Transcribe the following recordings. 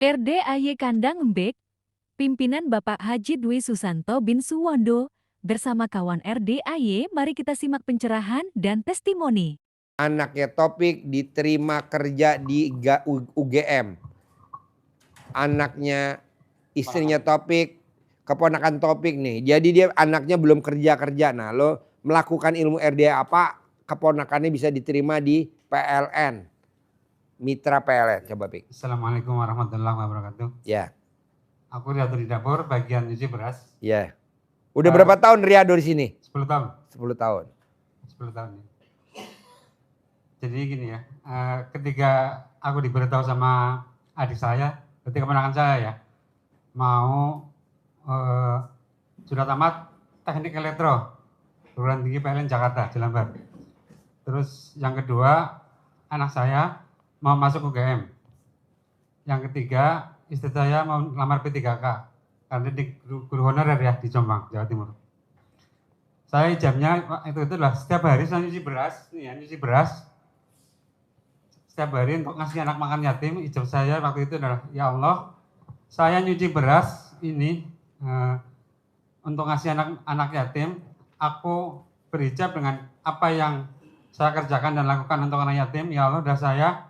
RDAY Kandang Embek, pimpinan Bapak Haji Dwi Susanto bin Suwondo, bersama kawan RDAY, mari kita simak pencerahan dan testimoni. Anaknya Topik diterima kerja di UGM. Anaknya istrinya Topik, keponakan Topik nih. Jadi dia anaknya belum kerja. Nah, lo melakukan ilmu RDA apa? Keponakannya bisa diterima di PLN. Mitra PLN, coba Pik. Assalamualaikum warahmatullahi wabarakatuh. Ya. Aku Riyado di dapur bagian nyuci beras. Ya. Udah berapa tahun Riyado di sini? 10 tahun. 10 tahun. 10 tahun. Jadi gini ya, ketika aku diberitahu sama adik saya, ketika keponakan saya ya, mau sudah tamat teknik elektro, perguruan tinggi PLN Jakarta, Jelambar. Terus yang kedua, anak saya mau masuk UGM. Yang ketiga, istri saya mau lamar P3K, karena di guru honorer ya di Jombang, Jawa Timur. Saya jamnya itu adalah setiap hari saya nyuci beras, nih ya, nyuci beras. Setiap hari untuk ngasih anak makan yatim, ijab saya waktu itu adalah, ya Allah, saya nyuci beras ini untuk ngasih anak yatim, aku berijab dengan apa yang saya kerjakan dan lakukan untuk anak yatim. Ya Allah, dan saya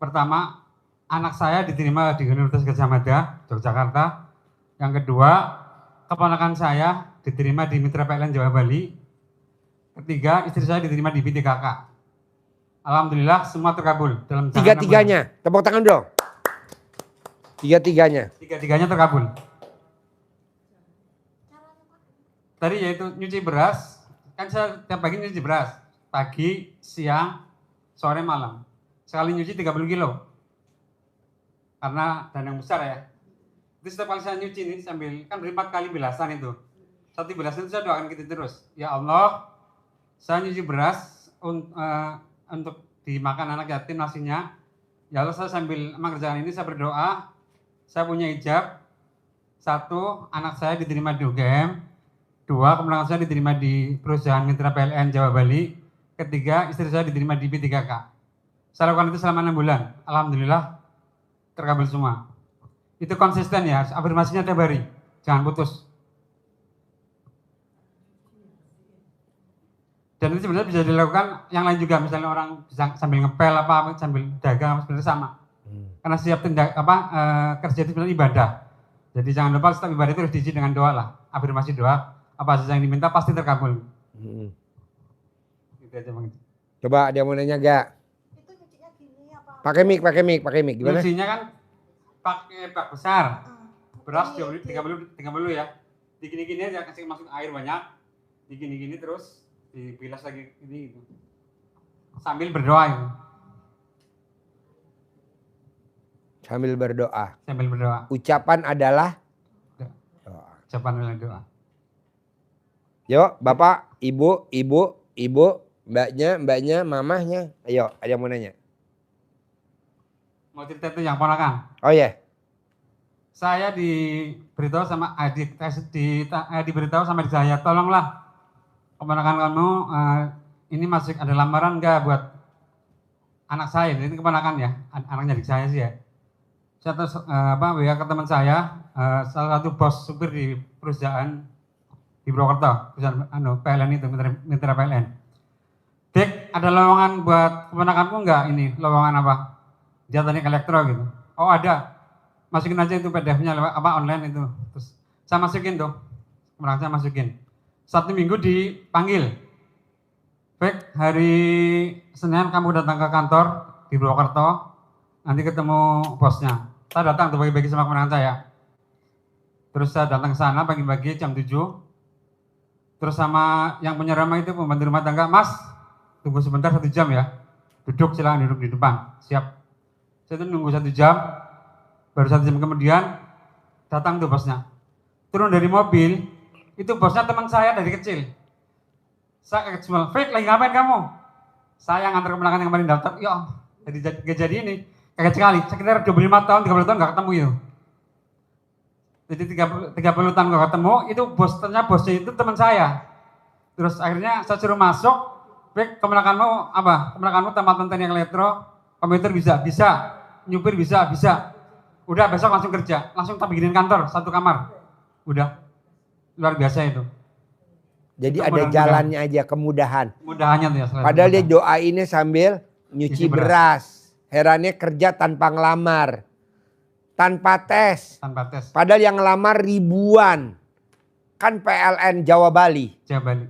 pertama, anak saya diterima di Universitas Gadjah Mada, Yogyakarta. Yang kedua, keponakan saya diterima di Mitra PLN Jawa Bali. Ketiga, istri saya diterima di P3K. Alhamdulillah semua terkabul. Tiga-tiganya, tepuk tangan dong. Tiga-tiganya. Tiga-tiganya terkabul. Tadi yaitu nyuci beras, kan saya tiap pagi nyuci beras. Pagi, siang, sore, malam. Sekali nyuci 30 kilo. Karena dan yang besar ya. Itu setiap kali saya nyuci ini sambil, kan beri 4 kali bilasan itu. Satu bilasan itu saya doakan gitu terus. Ya Allah, saya nyuci beras untuk dimakan anak yatim nasinya. Ya Allah, saya sambil mengerjakan ini saya berdoa. Saya punya ijab. 1, anak saya diterima di UGM. 2, keponakan saya diterima di perusahaan Mitra PLN Jawa Bali. 3, istri saya diterima di P3K. Saya lakukan itu selama 6 bulan. Alhamdulillah terkabul semua. Itu konsisten ya, afirmasinya tiap hari. Jangan putus. Dan itu sebenarnya bisa dilakukan yang lain juga. Misalnya orang bisa sambil ngepel apa sambil dagang sebenarnya sama. Karena setiap kerja itu sebenarnya ibadah. Jadi jangan lupa setiap ibadah itu harus diisi dengan doa lah. Afirmasi doa. Apa saja yang diminta pasti terkabul. Gitu aja Bang. Coba ada yang mau nanya gak? Itu nyucinya gini apa? Pakai mic. Gimana? Nyucinya kan pakai bak besar. Beras 30 ya. Digini-gini aja, kasih masuk air banyak. Digini-gini terus dibilas lagi ini gitu. Sambil berdoa itu. Sambil berdoa. Sambil berdoa. Ucapan adalah doa. Ucapan adalah doa. Yuk, Bapak, Ibu, mbaknya, mamahnya. Ayo, ada yang mau nanya. Mau cerita itu yang ponakan. Oh ya. Yeah. Saya diberitahu sama adik, diberitahu sama adik saya, tolonglah keponakan kamu ini masih ada lamaran enggak buat anak saya. Ini keponakan ya, anaknya adik saya sih ya. Saya terus WA ke teman saya, salah satu bos supir di perusahaan di Purwokerto, perusahaan PLN itu, Mitra PLN. Dek, ada lowongan buat keponakanku enggak ini? Lowongan apa? Dia tanya elektro gitu. Oh ada. Masukin aja itu PDF-nya lewat online itu. Terus saya masukin tuh. Kemudian saya masukin. 1 minggu dipanggil. Baik, hari Senin kamu datang ke kantor di Purwokerto. Nanti ketemu bosnya. Saya datang tuh pagi-pagi sama kemenangan saya. Terus saya datang ke sana pagi-pagi jam 7. Terus sama yang punya rumah itu pembantu rumah tangga, Mas, tunggu sebentar 1 jam ya. Duduk, silakan duduk di depan. Siap. Saya tuh nunggu 1 jam. Baru 1 jam kemudian datang tuh bosnya. Turun dari mobil, itu bosnya teman saya dari kecil. Saya kaget semua, Fik lagi ngapain kamu? Saya ngantar kemenangan yang kemarin daftar, ya jadi ini. Kaget sekali, sekitar 25 tahun, 30 tahun gak ketemu itu. Jadi 30 tahun gak ketemu, itu bosnya itu teman saya. Terus akhirnya saya suruh masuk, Fik kemenanganmu apa? Kemenanganmu tamat teknik elektro, komputer bisa, nyupir bisa. Udah besok langsung kerja, langsung tak bikinin kantor, satu kamar. Udah, luar biasa itu. Jadi Itu ada mudah-mudahan. jalannya aja, kemudahan. Mudahannya tuh ya. Padahal dia doainnya sambil nyuci Nyuci beras. Herannya kerja tanpa ngelamar. Tanpa tes. Tanpa tes, Padahal yang ngelamar ribuan. Kan PLN Jawa Bali. Jawa Bali.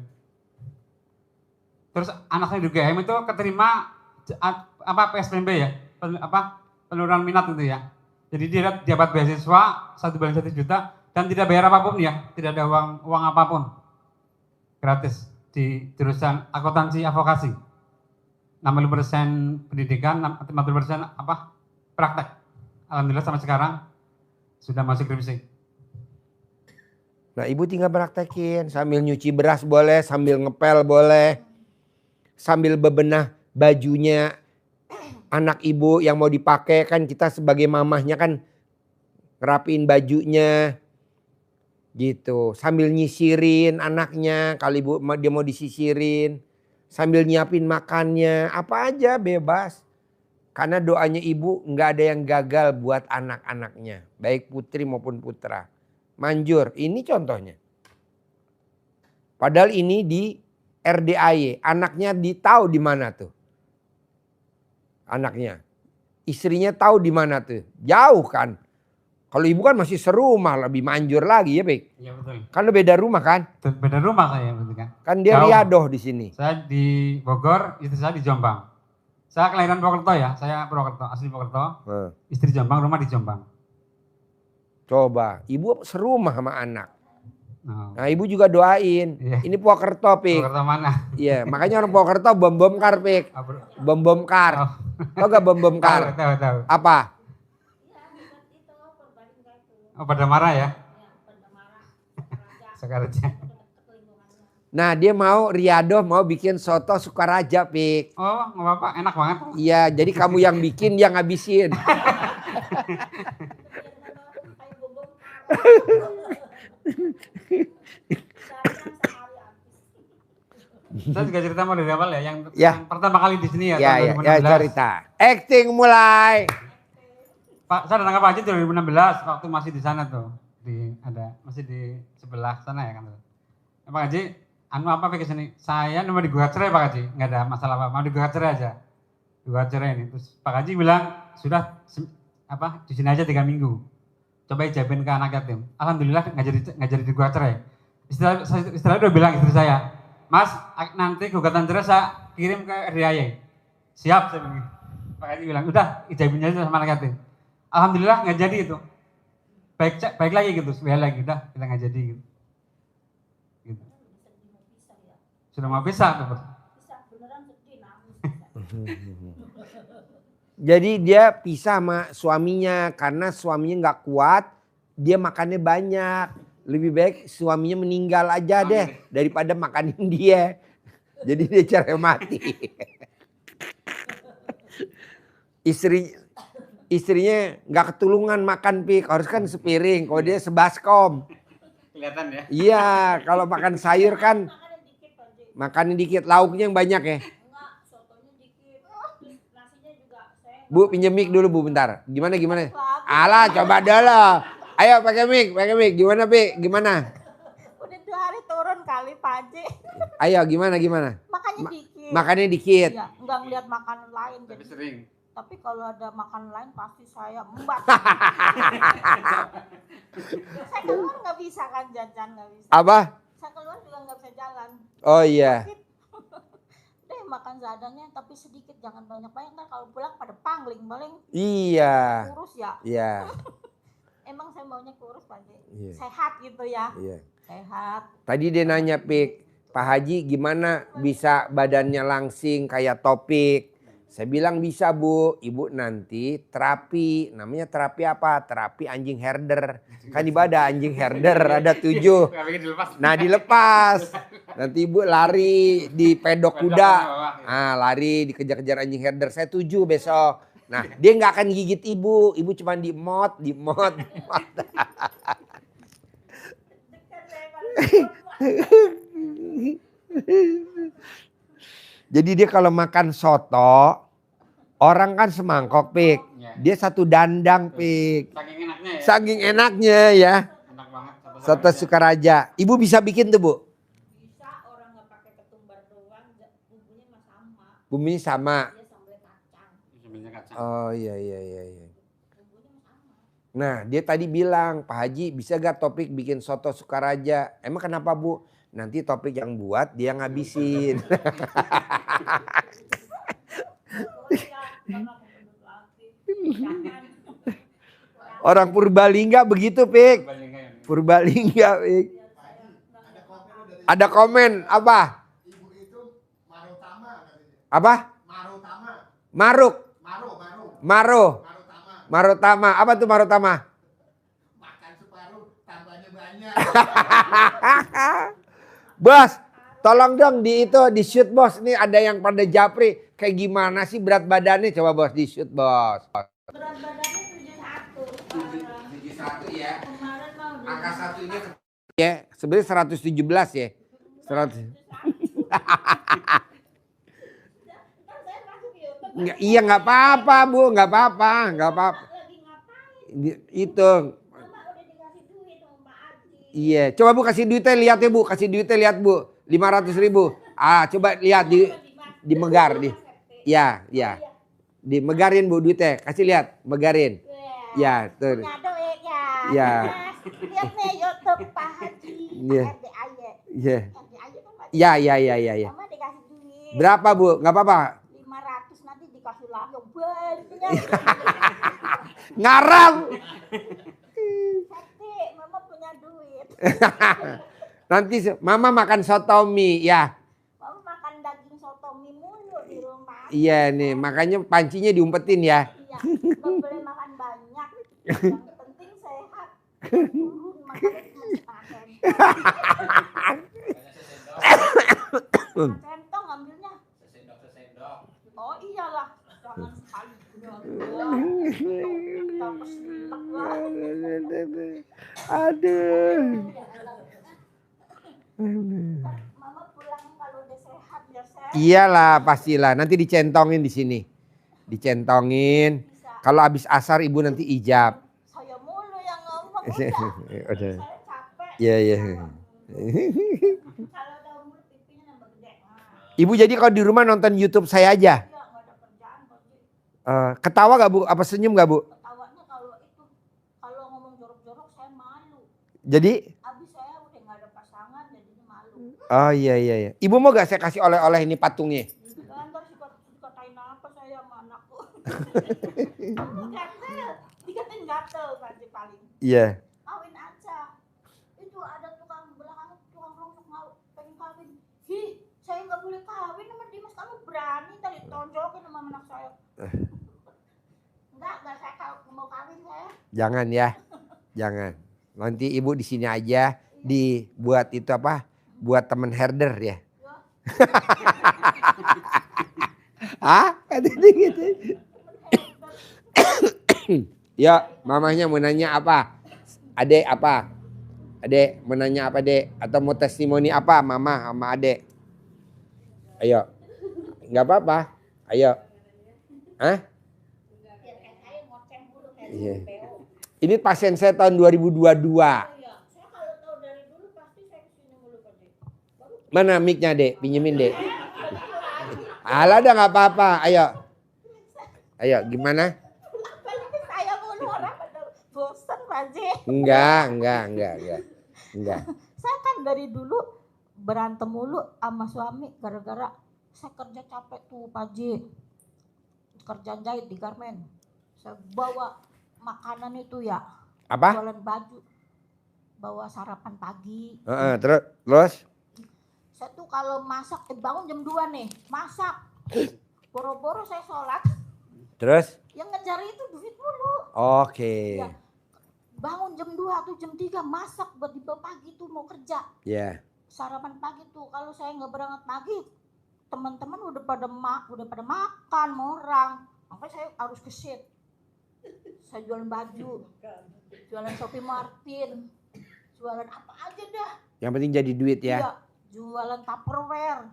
Terus anak saya di UGM itu keterima PSPMB ya, penurunan minat itu ya. Jadi dia dapat beasiswa 1 bulan 1 juta dan tidak bayar apapun ya, tidak ada uang apapun, gratis di jurusan akuntansi advokasi. 60% pendidikan, 50% praktek. Alhamdulillah sampai sekarang sudah masuk skripsi. Nah ibu tinggal praktekin. Sambil nyuci beras boleh, sambil ngepel boleh. Sambil bebenah bajunya anak ibu yang mau dipakai, kan kita sebagai mamahnya kan ngerapiin bajunya gitu. Sambil nyisirin anaknya, kali ibu dia mau disisirin. Sambil nyiapin makannya, apa aja bebas. Karena doanya ibu nggak ada yang gagal buat anak-anaknya. Baik putri maupun putra. Manjur, ini contohnya. Padahal ini di RDAY, anaknya tahu di mana tuh. Anaknya. Istrinya tahu di mana tuh. Jauh kan. Kalau ibu kan masih serumah, lebih manjur lagi ya, Bek. Iya betul. Kan lo beda rumah kan? Beda rumah saya betul kan. Kan dia Jauh. riadoh di sini. Saya di Bogor, istri saya di Jombang. Saya kelahiran Purwokerto ya, saya Purwokerto, asli Purwokerto. Istri Jombang, rumah di Jombang. Coba, ibu serumah sama anak. Oh. Nah ibu juga doain. Iya. Ini Purwokerto, Pik. Purwokerto mana? Iya, makanya orang Purwokerto bom-bomkar, Pik. Bom-bomkar. Oh. Tau gak bom-bomkar? Tahu. Apa? Oh, pada marah ya? Sekarang aja. Nah dia mau riadoh, mau bikin soto Sukaraja, Pik. Oh, nggak apa-apa, enak banget. Iya, jadi kamu yang bikin, dia ngabisin. Saya juga cerita mau dari awal ya, yang Ya. pertama kali di sini ya, Ya, tahun ya, 2016. cerita. Acting mulai. Pak, saya datang ke Pak Haji 2016 waktu masih di sana tuh, masih di sebelah sana ya kan. Pak Haji, apa ke sini? Saya mau digugat cerai Pak Haji, nggak ada masalah apa, mau digugat cerai aja, digugat cerai ini. Terus Pak Haji bilang sudah di sini aja 3 minggu, coba ijabin ke anak yatim. Alhamdulillah nggak jadi digugat cerai. Istilah udah bilang istri saya, Mas nanti gugatan cerai saya kirim ke RDAY. Siap saya bilang. Pak Haji bilang udah ijabin aja sama anak yatim. Alhamdulillah nggak jadi itu. Baik lagi gitu, sebentar lagi udah kita nggak jadi gitu. Gitu. Sudah mau pisah tuh. Jadi dia pisah sama suaminya karena suaminya nggak kuat, dia makannya banyak. Lebih baik suaminya meninggal aja deh daripada makanin dia. Jadi dia cerai mati. Istrinya nggak ketulungan makan, Pik, harus kan sepiring. Kalau dia sebaskom. Kelihatan ya. Iya, kalau makan sayur kan makannya dikit, lauknya yang banyak ya. Bu pinjem mic dulu Bu bentar. Gimana? Alah coba dulu. Ayo pakai mic. Gimana Pi? Gimana? Udah 2 hari turun kali Pak Haji. Ayo gimana? Makannya dikit. Makannya dikit. Iya, enggak ngeliat makanan lain. Tapi Jadi, sering. tapi kalau ada makanan lain pasti saya embat. Saya keluar nggak bisa kan jajan, nggak bisa. Apa? Saya keluar juga nggak bisa jalan. Oh iya. Deh makan seadanya tapi sedikit, jangan banyak-banyak, ntar kalau pulang pada pangling paling Iya. kurus ya. Iya. Emang saya maunya kurus Pak Haji. Iya. Sehat gitu ya. Iya. Sehat. Tadi dia nanya Pik, Pak Haji gimana bisa badannya langsing kayak Topik? Saya bilang bisa Bu, Ibu nanti terapi, namanya terapi apa? Terapi anjing herder. Kan di badan anjing herder ada 7. Nah dilepas, nanti Ibu lari di pedok kuda. Ah lari dikejar-kejar anjing herder, saya 7 besok. Nah dia nggak akan gigit Ibu cuma di mot. Jadi dia kalau makan soto, orang kan semangkok Pik. Dia satu dandang, Pik. Saking enaknya ya. Saking enaknya ya. Enak banget. Soto Sukaraja. Ibu bisa bikin tuh, Bu? Bisa, orang nggak pakai ketumbar doang, bumbunya mah sama. Bumbunya sama. Dia sambal kacang, Sebenarnya kacang. Oh iya. bumbunya mah sama. Nah dia tadi bilang, Pak Haji bisa gak Topik bikin soto Sukaraja? Emang kenapa, Bu? Nanti Topik yang buat, dia ngabisin. Orang Purbalingga begitu, Pik. Purbalingga, Pik. Ada komen apa? Ibu itu marutama katanya. Apa? Marutama. Maruk. Maro. Maro. Marutama. Marutama. Apa tuh Marutama? Makan separuh, tambahnya banyak. Bos, tolong dong di shoot, Bos. Ini ada yang pada japri. Kayak gimana sih berat badannya? Coba, Bos, di shoot, Bos. Berat badannya 71. 71 ya. Kemarin mau Angka satunya ya, sebenarnya 117 ya. 100. kan saya masuk YouTube. Nggak, iya nggak apa-apa, Bu, nggak apa-apa. Lagi ngapain? Itu. Mama udah dikasih duit sama Pak Haji. Iya, coba Bu kasih duitnya lihat ya, Bu. Kasih duitnya lihat, Bu. 500.000. Ah, coba lihat di megar di. Ya. Di megarin, Bu, duitnya. Kasih lihat, megarin. Ya, tuh. Punya duit ya. Ya. Lihat nih YouTube Pak Haji. Iya. RDAY. Iya. RDAY kan Pak. Ya. Mama dikasih duit. Berapa, Bu? Nggak apa-apa. 500 nanti dikasih lagi. Banyak. Ngarang. Hati, Mama punya duit. Nanti Mama makan soto mie ya. Mama makan daging soto mie mulu di rumah. Iya nih, makanya pancinya diumpetin ya. Iya, nggak boleh makan banyak. Yang penting sehat. Turun makannya cuma setengah sendok. Centong ambilnya. Oh iyalah, jangan sekali. Aduh. Mama pulang kalau udah sehat biar sehat. Iyalah pastilah, nanti dicentongin di sini. Dicentongin. Bisa. Kalau habis asar ibu nanti ijab. Saya mulu yang ngomong Udah. Saya capek. Iya. Kalau udah umur pipinya nambah gede. Nah, Ibu jadi kalau di rumah nonton YouTube saya aja. iya nggak ada kerjaan Pak. Ketawa gak Bu? Apa senyum gak Bu? Ketawanya kalau ngomong jorok-jorok saya malu. Jadi? Abis saya udah nggak ada pasangan jadinya malu. Oh iya. Ibu mau gak saya kasih oleh-oleh ini patungnya? Ntar dikatain apa saya sama anakku. Gatel, dikatain gatel pasti paling. Iya. Kawin aja. Itu ada tukang belakang, tukang rongsok pengen kawin. Hi, saya nggak boleh kawin sama Dimas, kamu berani tadi tonjokin sama anak saya. Enggak saya mau kawin saya. Jangan ya. Jangan. Nanti ibu di sini aja dibuat itu apa? Buat temen herder ya. Hah? Katanya gitu. Ya, mamanya mau nanya apa? Adek apa? Adek mau nanya apa, Dek? Atau mau testimoni apa mama sama adek? Ayo. Enggak apa-apa. Ayo. Hah? Biar kayak saya ngoceh dulu kayak Iya. PO. Ini pasien saya tahun 2022. Iya, saya kalau tahu dari dulu pasti saya kesini mulu Pak Dek. Baru Mana mic-nya, Dek? Pinjemin, Dek. Alah, udah nggak apa-apa. Ayo, gimana? balik ke saya mulu orang pada bosan Pak Dek. Enggak. Saya kan dari dulu berantem mulu sama suami gara-gara saya kerja capek tuh Pak Haji. Kerjaan jahit di garmen. Saya bawa makanan itu ya. Apa? Jualan baju. Bawa sarapan pagi. Terus? Saya tuh kalau masak, bangun jam 2 nih. Masak. Boro-boro saya sholat. Terus? Yang ngejar itu duit mulu. Oke. Ya. Bangun jam 2 atau jam 3 masak buat dibawa pagi tuh mau kerja. Ya. Sarapan pagi tuh kalau saya nggak berangkat pagi teman-teman udah pada makan orang, makanya saya harus ke shift. Saya jualan baju, jualan Shopee Martin, jualan apa aja dah. Yang penting jadi duit ya. Iya, jualan Tupperware,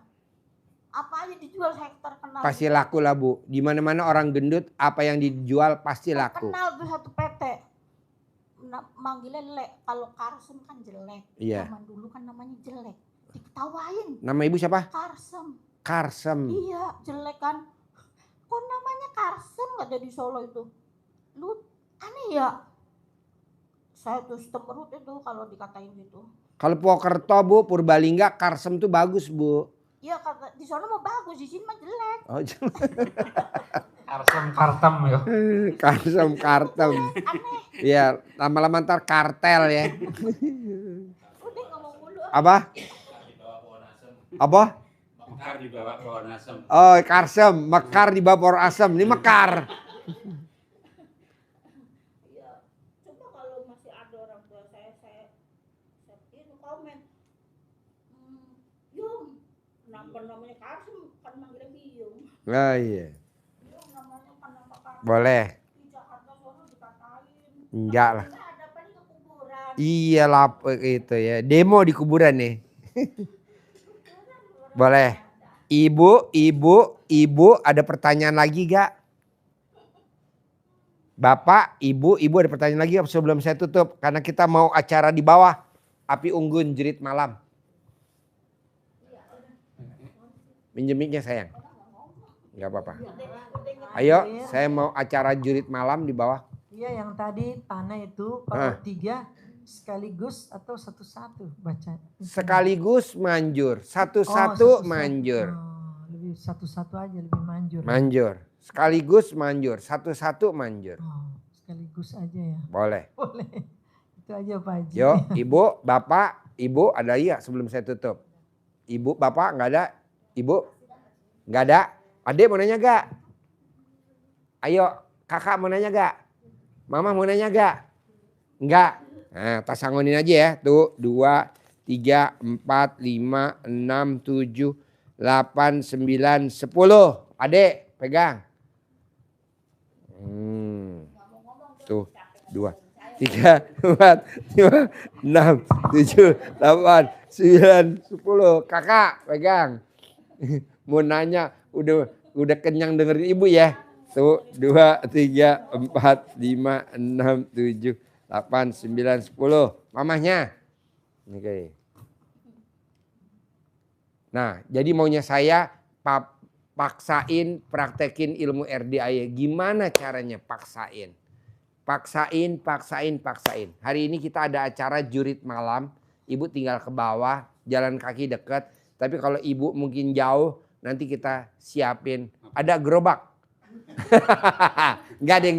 Apa aja dijual saya terkenal. Pasti laku lah Bu. Di mana-mana orang gendut apa yang dijual pasti laku. Terkenal tuh satu PT. Manggilnya Lek. Kalau Karsem kan jelek. Iya. Zaman dulu kan namanya jelek. Diketawain. Nama ibu siapa? Karsem. Karsem. Iya jelek kan. Kok namanya Karsem gak jadi Solo itu? Lu aneh ya. Saya tuh setemperut itu kalau dikatain gitu. Kalau Purwokerto Bu, Purbalingga, Karsem tuh bagus Bu. Iya kata di sana mah bagus, di sini mah jelek. Oh, Karsem kartem ya. Karsem, Kartem. Aneh. Iya, lama-lama ntar kartel ya. Udah ngomong mulu. Apa? Apa? Mekar dibawa ke Wanasem. Oh, Karsem, Mekar di bawah Pohon Asem. Ini Mekar. Iya. Coba kalau masih ada orang tua saya ini komen. Yung, kenapa namanya Karsem? Kan manggilnya Biung. Oh iya. Biung namanya kan nama Karsem. Boleh. Di Jakarta sono dikatain. Enggak lah. Ada apa nih ke kuburan? Iya lah itu ya. Demo di kuburan nih. Boleh. Ibu ada pertanyaan lagi gak? Bapak, ibu ada pertanyaan lagi gak sebelum saya tutup? Karena kita mau acara di bawah. Api Unggun Jerit Malam. Minjem mic-nya sayang. Gak apa-apa. Ayo, saya mau acara jurit malam di bawah. Iya yang tadi tanah itu kalau 3 sekaligus atau satu-satu baca. Sekaligus manjur, satu-satu manjur. Lebih satu-satu aja lebih manjur. Manjur, sekaligus manjur, satu-satu manjur. Sekaligus aja ya. Boleh. Boleh. Itu aja Pak Haji. Yuk, ibu, bapak, ibu ada iya sebelum saya tutup. Ibu, bapak nggak ada? Ibu, nggak ada? Adek mau nanya gak? Ayo, kakak mau nanya gak? Mama mau nanya gak? Enggak. Nah, tas sanggunin aja ya. Tuh, 2, 3, 4, 5, 6, 7, 8, 9, 10. Adek, pegang. Tuh, 2, 3, 4, 5, 6, 7, 8, 9, 10. Kakak, pegang. Mau nanya, udah kenyang dengerin ibu ya. Tuh, 2, 3, 4, 5, 6, 7, 8, 9, 10. Mamahnya. Oke. Nah, jadi maunya saya paksain praktekin ilmu RDAY. Gimana caranya paksain? Paksain. Hari ini kita ada acara jurit malam. Ibu tinggal ke bawah, jalan kaki dekat. Tapi kalau ibu mungkin jauh, nanti kita siapin. Ada gerobak. Enggak deh.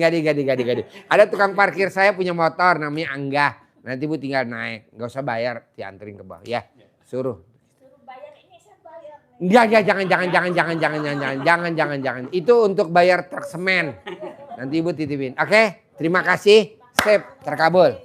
Ada tukang parkir saya punya motor namanya Angga. Nanti Bu tinggal naik, nggak usah bayar, dianterin ke bawah ya. Suruh Bayar ini saya bayar nih. Jangan. Itu untuk bayar truk semen. Nanti Ibu titipin. Oke, terima kasih. Sip, terkabul.